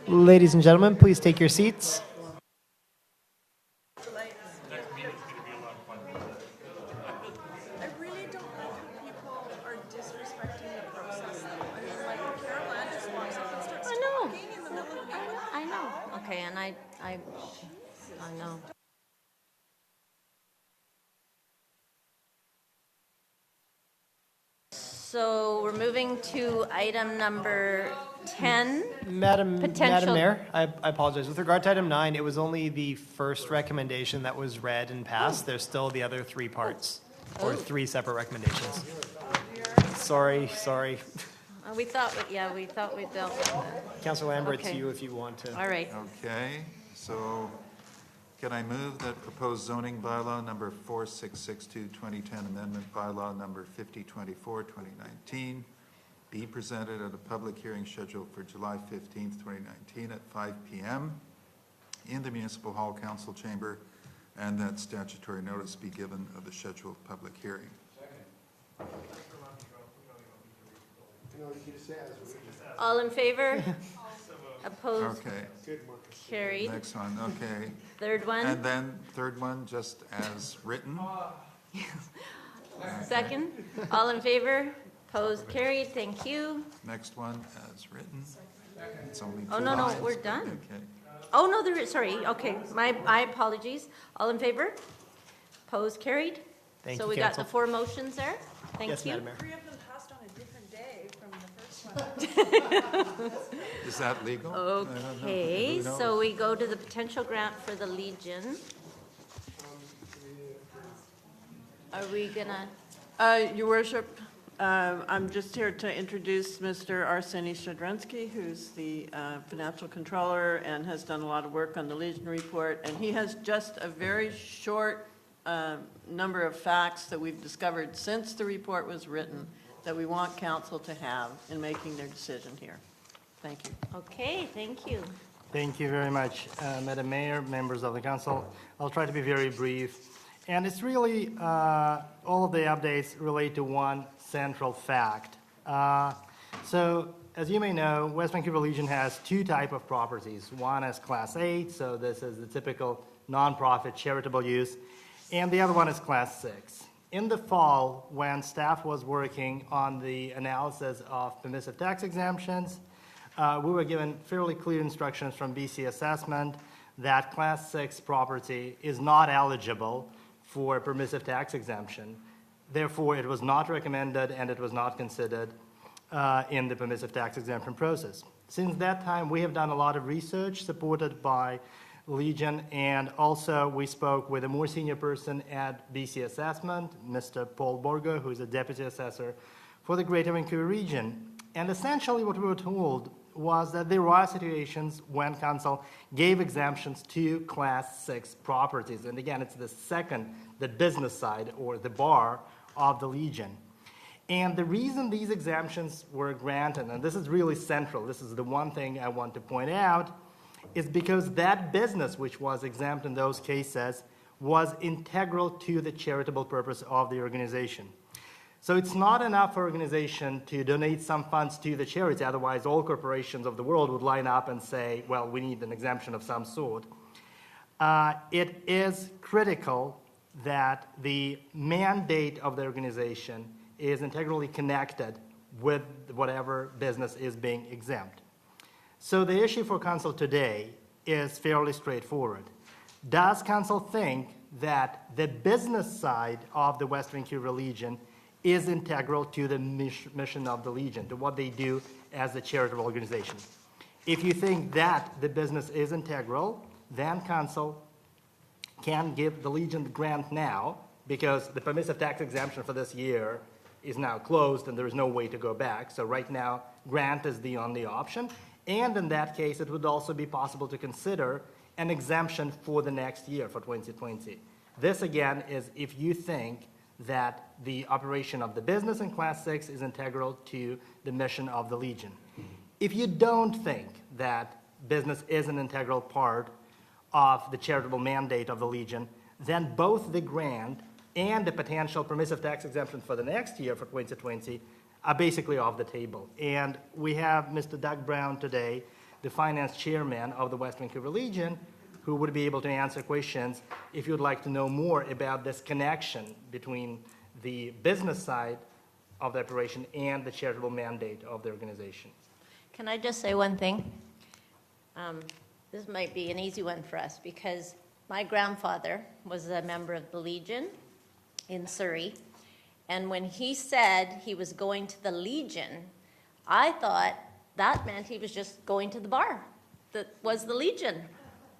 Ladies and gentlemen, please take your seats. I really don't like when people are disrespecting the process, though. I mean, like, Caroline just walks up and starts talking in the middle of the meeting. I know. Okay, and I know. So we're moving to item number 10. Madam Potential- Mayor, I apologize. With regard to item 9, it was only the first recommendation that was read and passed. There's still the other three parts, or three separate recommendations. Sorry. We thought we dealt with that. Councilor Lambert, it's Okay. you if you want to. All right. Okay, so can I move that proposed zoning bylaw number 4662, 2010 amendment bylaw number 5024, 2019 be presented at a public hearing scheduled for July 15th, 2019 at 5 p.m. in the Municipal Hall Council Chamber, and that statutory notice be given of the scheduled public hearing. All in favor? Opposed? Okay, Carried. next one, okay. Third one? And then third one, just as written. Second? All in favor? Opposed? Carried. Thank you. Next one, as written. It's only Oh, two no, lines. we're done. Okay. Oh, no, there is, sorry. Okay, my apologies. All in favor? Opposed? Carried. Thank So you, we got Council. the four motions there. Thank Yes, you. Madam Mayor. 3 of them passed on a different day from the first one. Is that legal? I don't know. Okay, Who knows? so we go to the potential grant for the Legion. Are we gonna, Your Worship, I'm just here to introduce Mr. Arseny Shadrensky, who's the financial controller and has done a lot of work on the Legion report. And he has just a very short number of facts that we've discovered since the report was written that we want council to have in making their decision here. Thank you. okay, thank you. Thank you very much, Madam Mayor, members of the council. I'll try to be very brief. And it's really, all of the updates relate to one central fact. So, as you may know, West Vancouver Legion has two types of properties. One is Class 8, so this is the typical nonprofit charitable use, and the other one is Class 6. In the fall, when staff was working on the analysis of permissive tax exemptions, we were given fairly clear instructions from BC Assessment that Class 6 property is not eligible for permissive tax exemption. Therefore, it was not recommended and it was not considered in the permissive tax exemption process. Since that time, we have done a lot of research supported by Legion, and also we spoke with a more senior person at BC Assessment, Mr. Paul Borgo, who is a deputy assessor for the Greater Vancouver region. And essentially what we were told was that there are situations when council gave exemptions to Class 6 properties. And again, it's the business side or the bar of the Legion. And the reason these exemptions were granted, and this is really central, this is the one thing I want to point out, is because that business which was exempt in those cases was integral to the charitable purpose of the organization. So it's not enough for organization to donate some funds to the charity, otherwise all corporations of the world would line up and say, well, we need an exemption of some sort. It is critical that the mandate of the organization is integrally connected with whatever business is being exempt. So the issue for council today is fairly straightforward. Does council think that the business side of the West Vancouver Legion is integral to the mission of the Legion, to what they do as a charitable organization? If you think that the business is integral, then council can give the Legion the grant now, because the permissive tax exemption for this year is now closed and there is no way to go back. So right now, grant is the only option. And in that case, it would also be possible to consider an exemption for the next year, for 2020. This, again, is if you think that the operation of the business in Class 6 is integral to the mission of the Legion. If you don't think that business is an integral part of the charitable mandate of the Legion, then both the grant and the potential permissive tax exemption for the next year, for 2020, are basically off the table. And we have Mr. Doug Brown today the finance chairman of the West Vancouver Legion, who would be able to answer questions if you'd like to know more about this connection between the business side of the operation and the charitable mandate of the organization. Can I just say one thing? This might be an easy one for us because my grandfather was a member of the Legion in Surrey. And when he said he was going to the Legion, I thought that meant he was just going to the bar that was the Legion.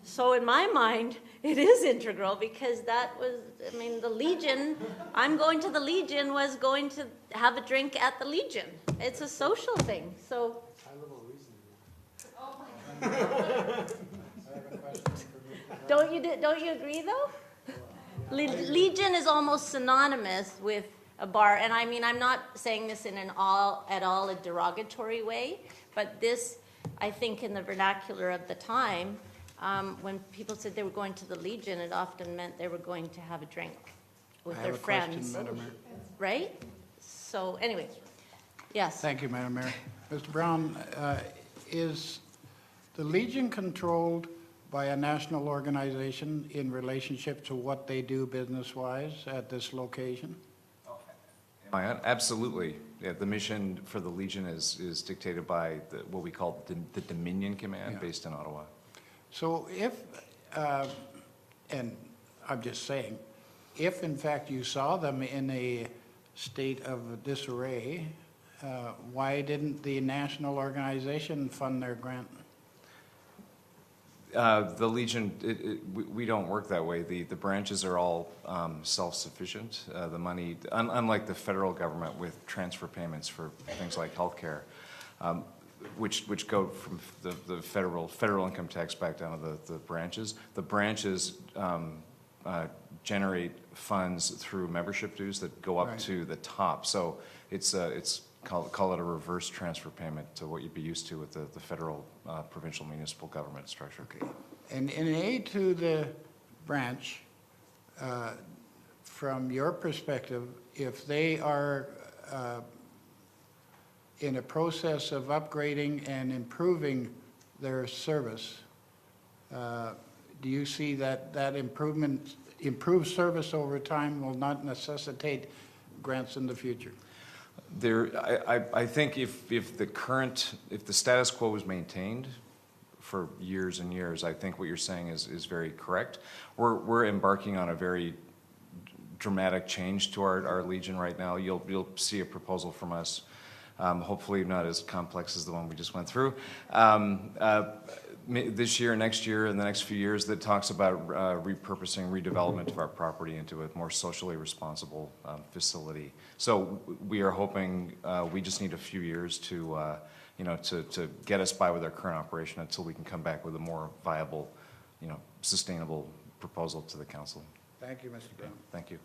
So in my mind, it is integral because that was, I mean, the Legion, I'm going to the Legion was going to have a drink at the Legion. It's a social thing, so. Don't you agree though? Legion is almost synonymous with a bar, and I mean, I'm not saying this in at all a derogatory way, but this, I think in the vernacular of the time, when people said they were going to the Legion, it often meant they were going to have a drink with their friends. Madam Mayor. Right? So anyway, yes. Thank you, Madam Mayor. Mr. Brown, is the Legion controlled by a national organization in relationship to what they do business-wise at this location? Absolutely. Yeah, the mission for the Legion is dictated by what we call the Dominion Command, Yeah. based in Ottawa. So if, and I'm just saying, if in fact you saw them in a state of disarray, why didn't the national organization fund their grant? The Legion, we don't work that way. The branches are all self-sufficient. The money, unlike the federal government with transfer payments for things like healthcare, which go from the federal income tax back down to the branches. The branches generate funds through membership dues that go up Right. to the top. So it's call it a reverse transfer payment to what you'd be used to with the federal, provincial, municipal government structure. Okay. And in aid to the branch, from your perspective, if they are in a process of upgrading and improving their service, do you see that improved service over time will not necessitate grants in the future? I think if the status quo was maintained for years and years, I think what you're saying is very correct. We're embarking on a very dramatic change to our Legion right now. You'll see a proposal from us, hopefully not as complex as the one we just went through, this year, next year, and the next few years, that talks about repurposing, redevelopment of our property into a more socially responsible facility. So we are hoping, we just need a few years to get us by with our current operation until we can come back with a more viable, sustainable proposal to the council. Thank you, Mr. Brown. Thank you.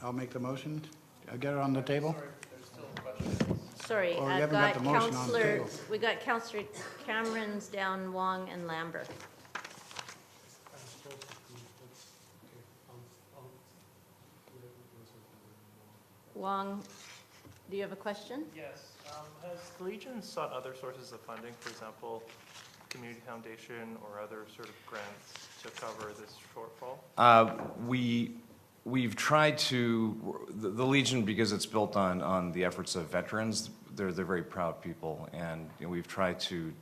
I'll make the motion. I'll get it on the table. Sorry, Or we I've haven't got got the motion on the Counselor, table. we got Counselor Camerons down, Wong, and Lambert. Wong, do you have a question? Yes. Has the Legion sought other sources of funding, for example, community foundation or other sort of grants to cover this shortfall? We've tried to, the Legion, because it's built on the efforts of veterans, they're very proud people, and we've tried to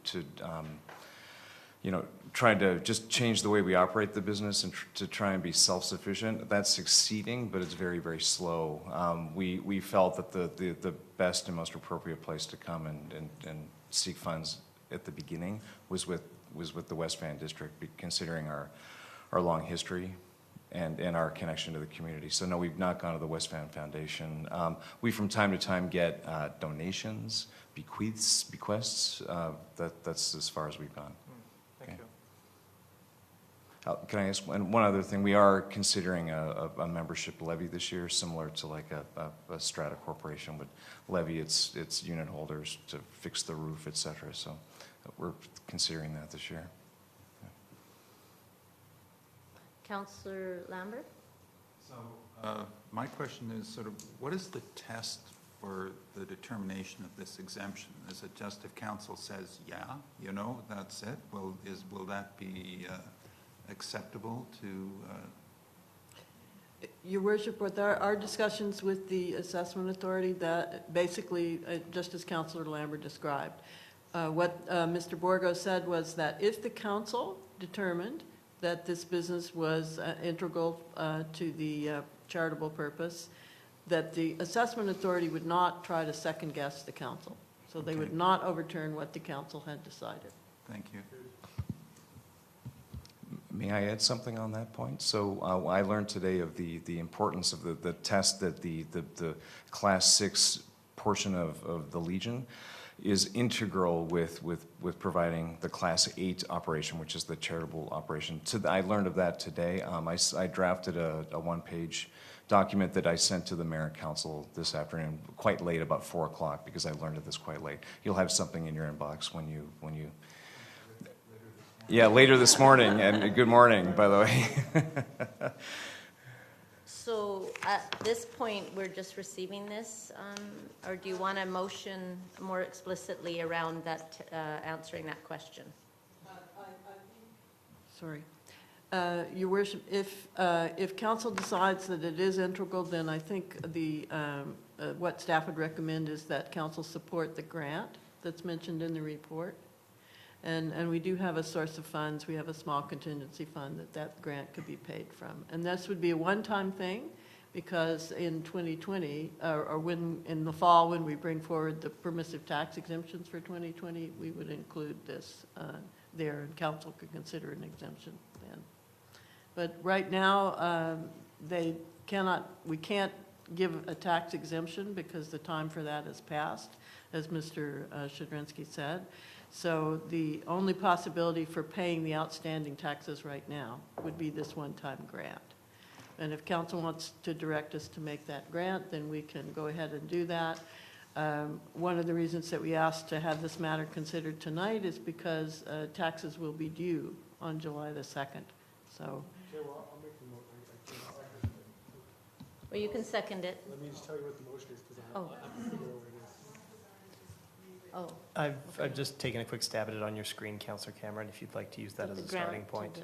just change the way we operate the business and to try and be self-sufficient. That's succeeding, but it's very, very slow. We felt that the best and most appropriate place to come and seek funds at the beginning was with the West Van District, considering our long history and our connection to the community. So no, we've not gone to the West Van Foundation. We from time to time get donations, bequests. That's as far as we've gone. Thank Okay. you. Can I ask one other thing? We are considering a membership levy this year, similar to like a strata corporation would levy its unit holders to fix the roof, et cetera. So we're considering that this year. Counselor Lambert? So my question is sort of, what is the test for the determination of this exemption? Is it just if council says, yeah, you know, that's it? Will that be acceptable to, Your worship, with our discussions with the assessment authority, that basically, just as Councillor Lambert described, what Mr. Borgo said was that if the council determined that this business was integral to the charitable purpose, that the assessment authority would not try to second guess the council. So they would Okay. not overturn what the council had decided. thank you. May I add something on that point? So I learned today of the importance of the test that the Class 6 portion of the Legion is integral with providing the Class 8 operation, which is the charitable operation. I learned of that today. I drafted a one-page document that I sent to the mayor and council this afternoon, quite late, about 4 o'clock, because I learned of this quite late. You'll have something in your inbox when you yeah, later this morning, and good morning, by the way. So at this point, we're just receiving this, or do you want a motion more explicitly around that, answering that question? Sorry. Your worship, if council decides that it is integral, then I think what staff would recommend is that council support the grant that's mentioned in the report. And we do have a source of funds. We have a small contingency fund that grant could be paid from. And this would be a one-time thing, because in 2020, or when, in the fall, when we bring forward the permissive tax exemptions for 2020, we would include this there, and council could consider an exemption then. But right now, we can't give a tax exemption because the time for that has passed, as Mr. Shadrensky said. So the only possibility for paying the outstanding taxes right now would be this one-time grant. And if council wants to direct us to make that grant, then we can go ahead and do that. One of the reasons that we asked to have this matter considered tonight is because taxes will be due on July the 2nd. So, Well, you can second it. Let me just tell you what the motion is, because I Oh. have to figure out what it is. Oh. I've just taken a quick stab at it on your screen, Councillor Cameron, if you'd like to use that as a starting point.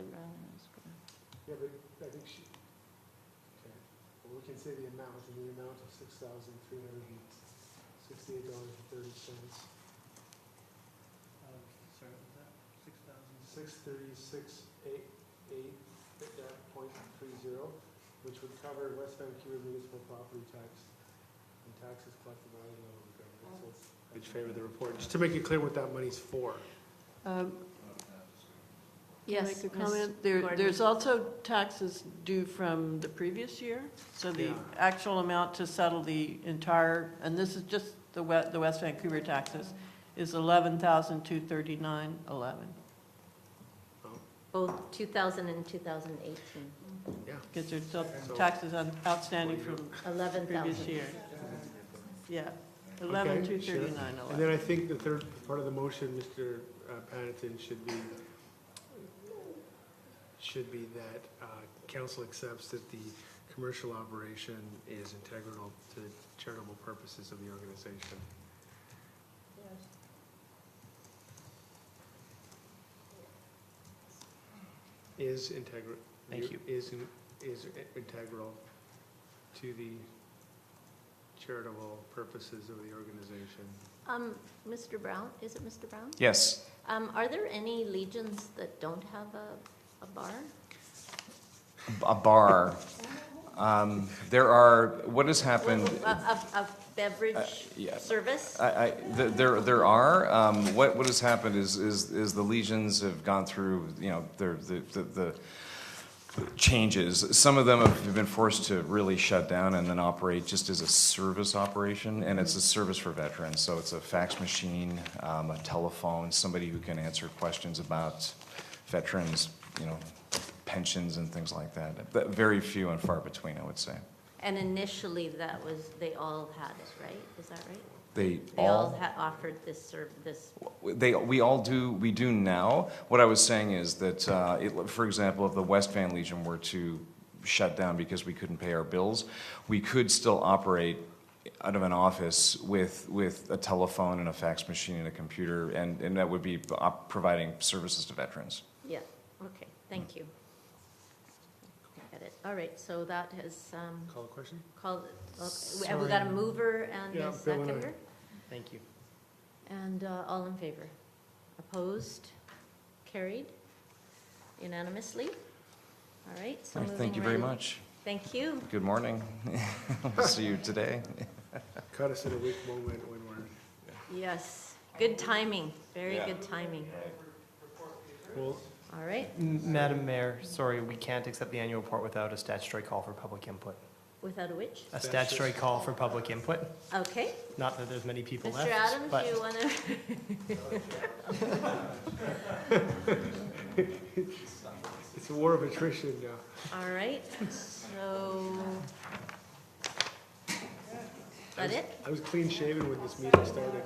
Yeah, but I think she, okay, well, we can say the amount, and the amount of $6,368.30. Sorry, what was that? $636.80, which would cover West Vancouver municipal property tax and taxes collected by the local government. So it's which favor the report, just to make it clear what that money's for. can I Yes, make a Ms. comment? Gordon. There's also taxes due from the previous year. So the Yeah. actual amount to settle the entire, and this is just the West Vancouver taxes, is $11,239.11. Both 2000 and 2018, Yeah. Because there's still taxes outstanding from previous 11,000. year. Yeah, Okay, 11,239.11. And then I think the third part of the motion, Mr. Paddington, should be that council accepts that the commercial operation is integral to the charitable purposes of the organization. Is integral. Thank you. Is integral to the charitable purposes of the organization. Mr. Brown, is it Mr. Brown? Yes. Are there any legions that don't have a bar? A bar. There are, what has happened, A beverage yeah. service? there are, what has happened is the legions have gone through, you know, the changes. Some of them have been forced to really shut down and then operate just as a service operation, and it's a service for veterans. So it's a fax machine, a telephone, somebody who can answer questions about veterans, you know, pensions and things like that. But very few and far between, I would say. And initially, they all had it, right? Is that right? They They all all, had offered this we do now. What I was saying is that, for example, if the West Van Legion were to shut down because we couldn't pay our bills, we could still operate out of an office with a telephone and a fax machine and a computer, and that would be providing services to veterans. Yeah, okay, thank you. I get it. All right, so that has Call the question? called, okay. Have we got a mover and Yeah, a Bill and I. seconder? Thank you. And all in favor? Opposed? Carried unanimously? All right, so All right, moving thank you very right- much. Thank you. Good morning. We'll see you today. Caught us at a weak moment when we're, Yes, good timing, very good timing. well, All right, Madam Mayor, sorry, we can't accept the annual report without a statutory call for public input. without a which? A statutory call for public input. Okay. Not that there's many people Mr. left, Adams, but you want to? it's a war of attrition now. All right, so. Is that it? I was clean shaven when this meeting started.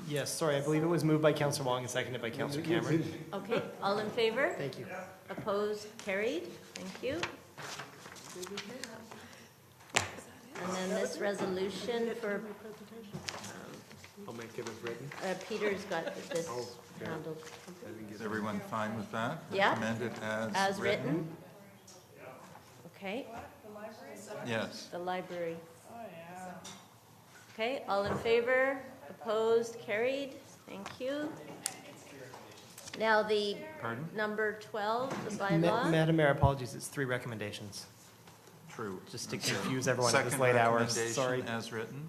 yes, sorry, I believe it was moved by Councillor Wong and seconded by Councillor Cameron. Okay, all in favor? Thank you. Opposed? Carried? Thank you. And then this resolution for, I'll make it as written. Peter's got this handled. Is everyone fine with that? Yeah. Recommend it As written? Okay, Yes. the library. Okay, all in favor? Opposed? Carried? Thank you. Now the Pardon? number 12, the bylaw. Madam Mayor, apologies, it's 3 recommendations, True. just to confuse everyone at this Second late hour, sorry. recommendation as written.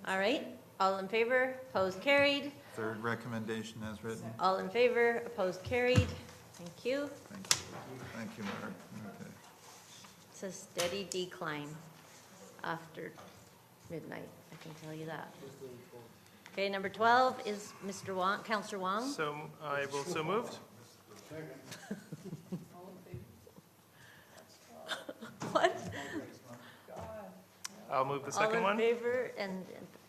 All right, all in favor? Opposed? Carried? Third recommendation as written. All in favor? Opposed? Carried? Thank you. Thank you. Thank you, Mark. Okay. It's a steady decline after midnight, I can tell you that. Okay, number 12 is Mr. Wong, Councillor Wong. So I will, so moved. What? I'll move the All second in one. favor and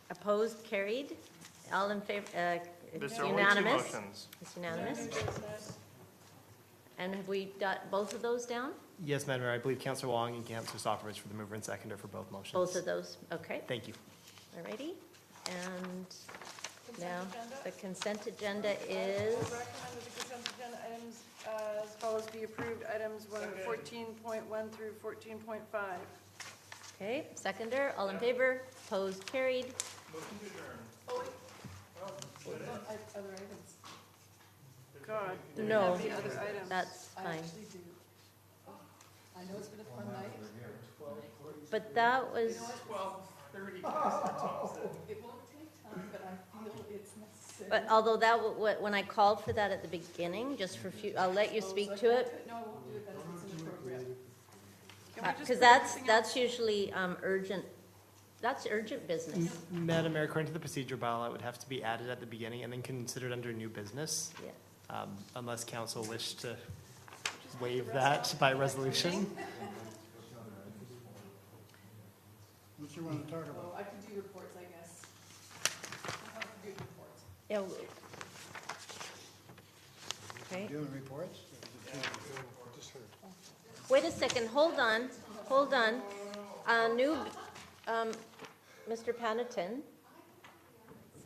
opposed? Carried? All in favor, it's There are only two unanimous? motions. It's unanimous? And have we got both of those down? Yes, Madam Mayor, I believe Councillor Wong and Councillor Sofovich for the mover and seconder for both motions. Both of those, okay. Thank you. Alrighty, and now the consent agenda is, Recommend that the consent agenda items as follows be approved, items 14.1 through 14.5. okay, seconder, all in favor, opposed, carried. Other items. God. No, The other items. that's fine. do. I know it's been a fun night. But that was, It won't take time, but I feel it's necessary. but although that, when I called for that at the beginning, just for I'll let you speak to it, No, I won't do it then if it's inappropriate. Can we just because put that's, everything that's usually urgent, that's urgent business, Madam Mayor, according to the procedure bylaw, it would have to be added at the beginning and then considered under new business, yeah. Unless council wished to waive that by resolution. What you want to talk about? Oh, I can do reports, I guess. I can do reports. Yeah. Okay, Doing reports? wait a second, hold on, hold on. New, Mr. Panatton,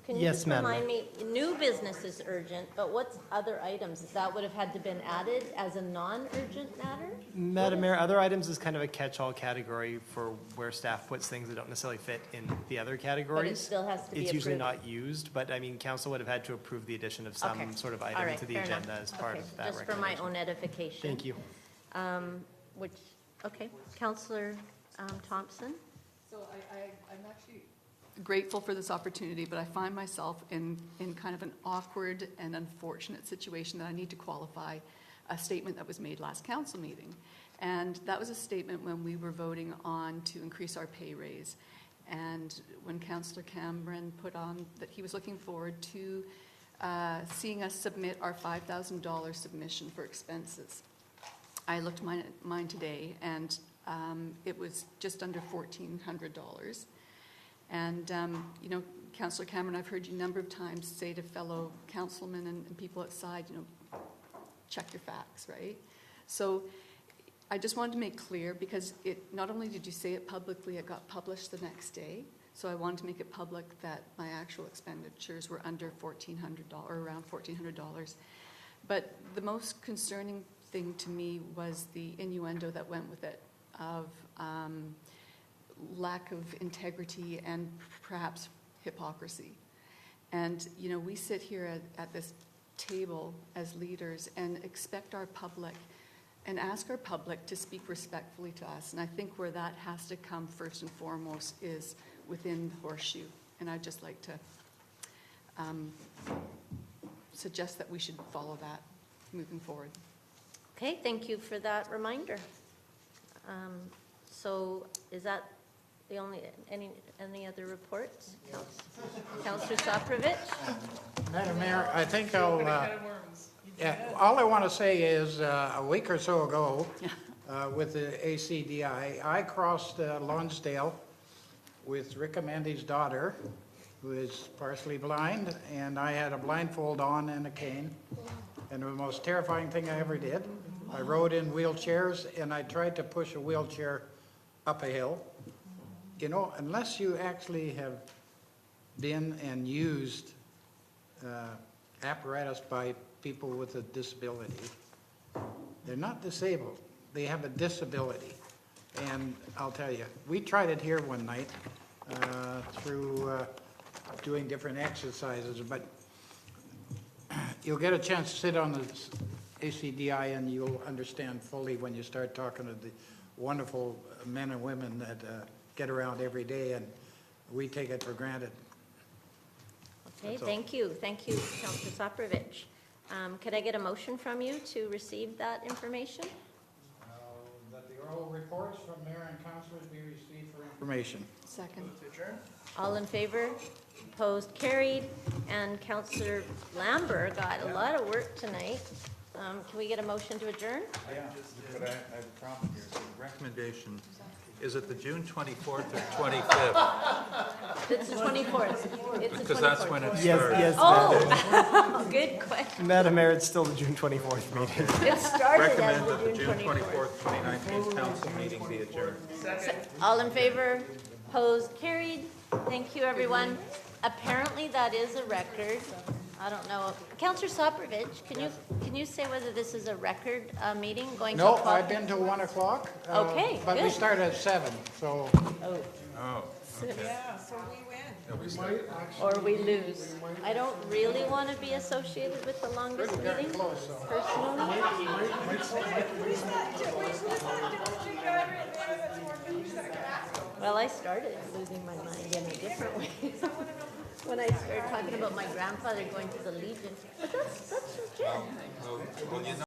can you Yes, just Madam remind me, new business is urgent, but what's other items? That would have had to been added as a non-urgent matter? Madam Mayor, other items is kind of a catch-all category for where staff puts things that don't necessarily fit in the other But it categories. still has to be approved? It's usually not used, but I mean, council would have had to approve the addition of Okay. some sort of All item right, to the fair enough. agenda as part Okay, of that just for my recommendation. own edification. Thank you. Which, okay, Counselor Thompson? So I'm actually grateful for this opportunity, but I find myself in kind of an awkward and unfortunate situation that I need to qualify a statement that was made last council meeting. And that was a statement when we were voting on to increase our pay raise. And when Councillor Cameron put on that he was looking forward to seeing us submit our $5,000 submission for expenses. I looked mine today, and it was just under $1,400. And, you know, Councillor Cameron, I've heard you a number of times say to fellow councilmen and people outside, you know, check your facts, right? So I just wanted to make clear, because it not only did you say it publicly, it got published the next day. So I wanted to make it public that my actual expenditures were under $1,400, or around $1,400. But the most concerning thing to me was the innuendo that went with it of lack of integrity and perhaps hypocrisy. And, you know, we sit here at this table as leaders and expect our public and ask our public to speak respectfully to us. And I think where that has to come first and foremost is within the horseshoe. And I'd just like to suggest that we should follow that moving forward. Okay, thank you for that reminder. So is that the only, any other reports? Councillor Soprovich? Madam Mayor, I think I'll, yeah, all I want to say is, a week or so ago, with the ACDI, I crossed Lonsdale with Rick and Mandy's daughter, who is partially blind, and I had a blindfold on and a cane. And the most terrifying thing I ever did, I rode in wheelchairs and I tried to push a wheelchair up a hill. You know, unless you actually have been and used apparatus by people with a disability, they're not disabled, they have a disability. And I'll tell you, we tried it here one night through doing different exercises, but you'll get a chance to sit on the ACDI and you'll understand fully when you start talking to the wonderful men and women that get around every day, and we take it for granted. Okay, That's all. thank you. Thank you, Councillor Soprovich. Could I get a motion from you to receive that information? That the oral reports from mayor and councilors be received for information. Second. All in favor? Opposed? Carried. And Councillor Lambert got a lot of work tonight. Can we get a motion to adjourn? Yeah, but I have a problem here. The recommendation, is it the June 24th or 25th? It's the 24th. It's the 24th. Because that's when it Yes, started. yes, Oh, good question. Madam Mayor, it's still the June 24th meeting. It started Recommend as that the the June June 24th. 24th, 2019 council meeting be adjourned. All in favor? Opposed? Carried. Thank you, everyone. Apparently, that is a record. I don't know. Councillor Soprovich, can you say whether this is a record meeting going to No, 12? I've been till 1 o'clock. Okay, But we good. start at 7, so. Oh, okay. Yeah, so we win. Yeah, we start. Or we lose. I don't really want to be associated with the longest meeting, personally. Well, I started losing my mind in a different way. When I started talking about my grandfather going to the Legion. But that's legit. Well, you know.